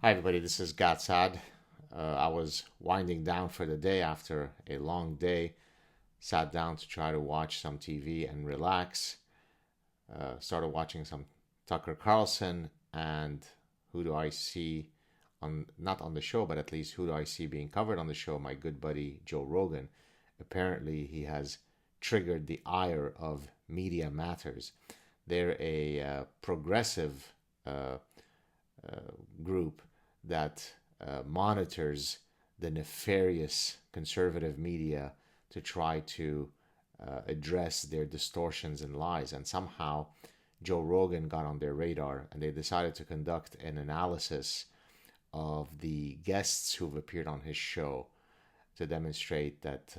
Hi, everybody. This is SAAD. I was winding down for the day after a long day. Sat down to try to watch some TV and relax. Started watching some Tucker Carlson, and who do I see on not on the show, but at least who do I see being covered on the show? My good buddy Joe Rogan. Apparently, he has triggered the ire of Media Matters. They're a progressive group that monitors the nefarious conservative media to try to address their distortions and lies. And somehow Joe Rogan got on their radar and they decided to conduct an analysis of the guests who've appeared on his show to demonstrate that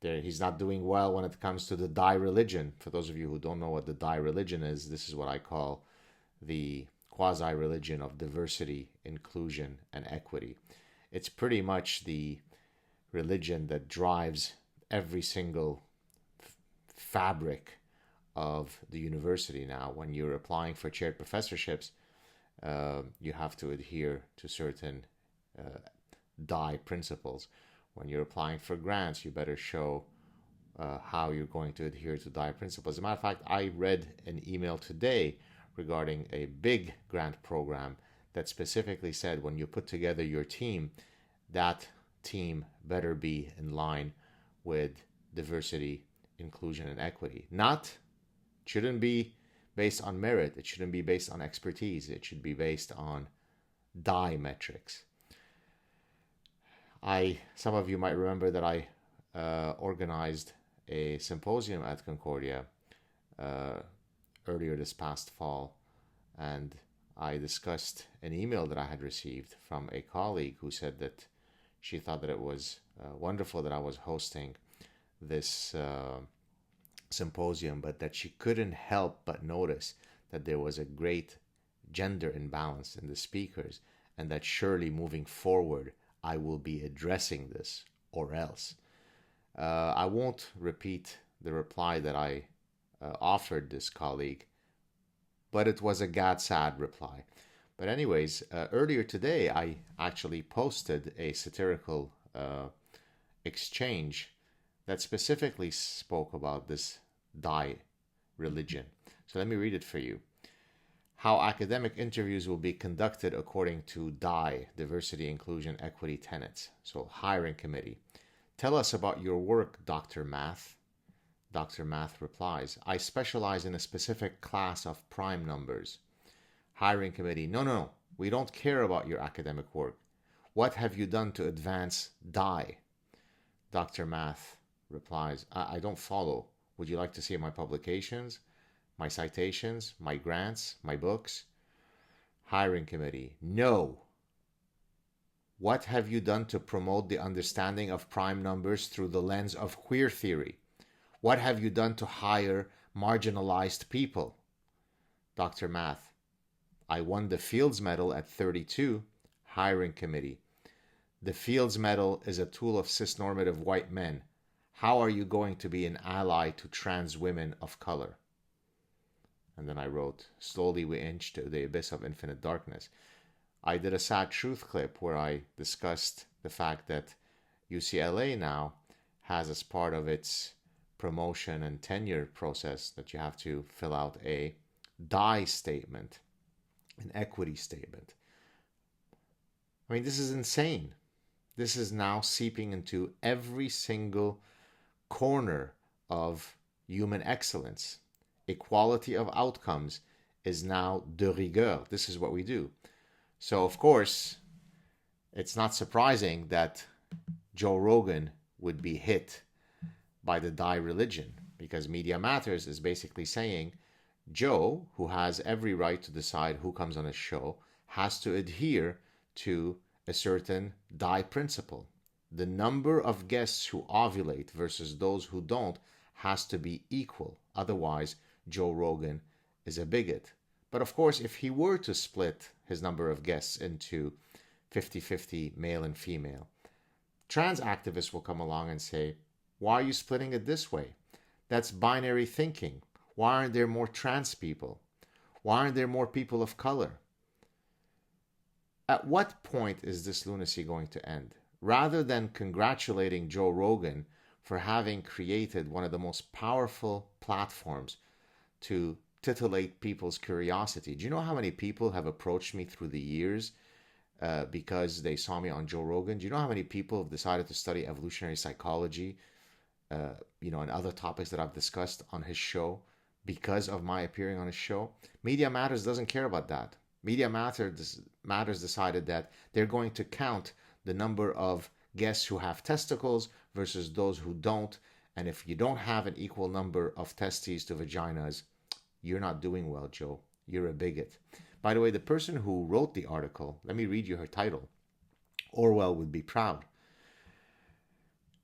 he's not doing well when it comes to the die religion. For those of you who don't know what the die religion is, this is what I call the quasi-religion of diversity, inclusion, and equity. It's pretty much the religion that drives every single fabric of the university now. When you're applying for chaired professorships, you have to adhere to certain die principles. When you're applying for grants, you better show how you're going to adhere to die principles. As a matter of fact, I read an email today regarding a big grant program that specifically said when you put together your team, that team better be in line with diversity, inclusion, and equity. Shouldn't be based on merit. It shouldn't be based on expertise. It should be based on die metrics. Some of you might remember that I organized a symposium at Concordia earlier this past fall, and I discussed an email that I had received from a colleague who said that she thought that it was wonderful that I was hosting this symposium, but that she couldn't help but notice that there was a great gender imbalance in the speakers, and that surely moving forward I will be addressing this or else. I won't repeat the reply that I offered this colleague, but it was a sad reply. But anyways, earlier today I actually posted a satirical exchange that specifically spoke about this die religion. So let me read it for you. How academic interviews will be conducted according to DIE, diversity, inclusion, equity tenets. So hiring committee. Tell us about your work, Dr. Math. Dr. Math replies, I specialize in a specific class of prime numbers. Hiring committee, no, we don't care about your academic work. What have you done to advance DIE? Dr. Math replies, I don't follow. Would you like to see my publications, my citations, my grants, my books? Hiring committee, no. What have you done to promote the understanding of prime numbers through the lens of queer theory? What have you done to hire marginalized people? Dr. Math, I won the Fields Medal at 32. Hiring committee, the Fields Medal is a tool of cisnormative white men. How are you going to be an ally to trans women of color? And then I wrote, slowly we inch to the abyss of infinite darkness. I did a SAAD TRUTH clip where I discussed the fact that UCLA now has, as part of its promotion and tenure process, that you have to fill out a DIE statement, an equity statement. I mean, this is insane. This is now seeping into every single corner of human excellence. Equality of outcomes is now de rigueur. This is what we do. So, of course, it's not surprising that Joe Rogan would be hit by the die religion, because Media Matters is basically saying Joe, who has every right to decide who comes on his show, has to adhere to a certain die principle. The number of guests who ovulate versus those who don't has to be equal. Otherwise, Joe Rogan is a bigot. But of course, if he were to split his number of guests into 50-50 male and female, trans activists will come along and say, why are you splitting it this way? That's binary thinking. Why aren't there more trans people? Why aren't there more people of color? At what point is this lunacy going to end? Rather than congratulating Joe Rogan for having created one of the most powerful platforms to titillate people's curiosity. Do you know how many people have approached me through the years because they saw me on Joe Rogan? Do you know how many people have decided to study evolutionary psychology, and other topics that I've discussed on his show because of my appearing on his show? Media Matters doesn't care about that. Media Matters decided that they're going to count the number of guests who have testicles versus those who don't. And if you don't have an equal number of testes to vaginas, you're not doing well, Joe. You're a bigot. By the way, the person who wrote the article, let me read you her title. Orwell would be proud.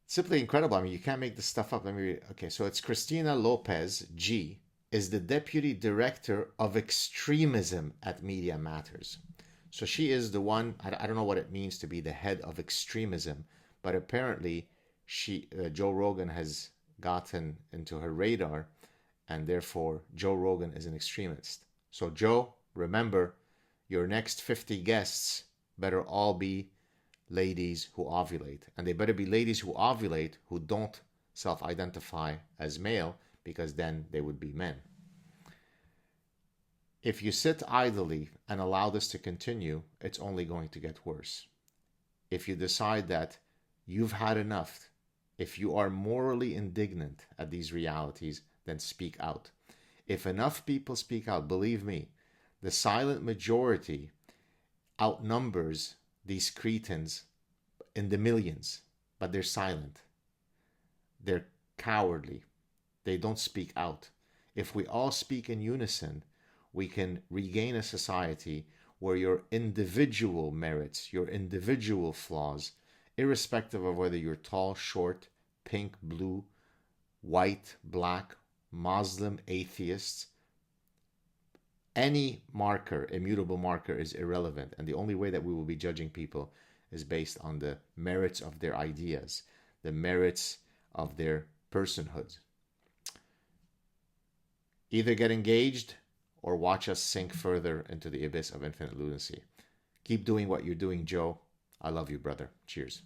Simply incredible. I mean, you can't make this stuff up. Let me read. Okay, so it's Christina Lopez G is the Deputy Director of Extremism at Media Matters. So she is the one, I don't know what it means to be the head of extremism, but apparently Joe Rogan has gotten into her radar, and therefore Joe Rogan is an extremist. So Joe, remember, your next 50 guests better all be ladies who ovulate. And they better be ladies who ovulate who don't self-identify as male, because then they would be men. If you sit idly and allow this to continue, it's only going to get worse. If you decide that you've had enough, if you are morally indignant at these realities, then speak out. If enough people speak out, believe me, the silent majority outnumbers these cretins in the millions, but they're silent. They're cowardly. They don't speak out. If we all speak in unison, we can regain a society where your individual merits, your individual flaws, irrespective of whether you're tall, short, pink, blue, white, black, Muslim, atheist, any marker, immutable marker, is irrelevant. And the only way that we will be judging people is based on the merits of their ideas, the merits of their personhood. Either get engaged or watch us sink further into the abyss of infinite lunacy. Keep doing what you're doing, Joe. I love you, brother. Cheers.